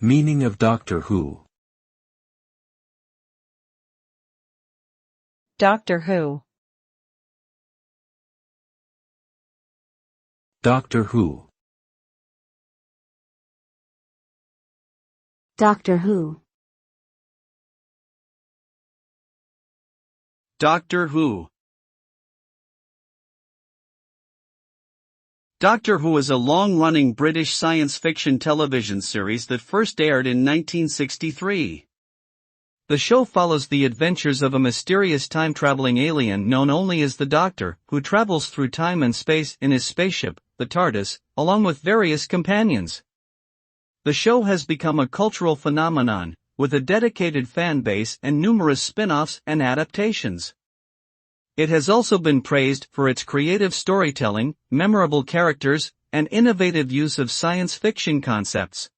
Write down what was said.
Meaning of Doctor Who. Doctor Who. Doctor Who. Doctor Who. Doctor Who. Doctor Who is a long-running British science fiction television series that first aired in 1963. The show follows the adventures of a mysterious time-traveling alien known only as the Doctor, who travels through time and space in his spaceship, the TARDIS, along with various companions. The show has become a cultural phenomenon, with a dedicated fan base and numerous spin-offs and adaptations. It has also been praised for its creative storytelling, memorable characters, and innovative use of science fiction concepts.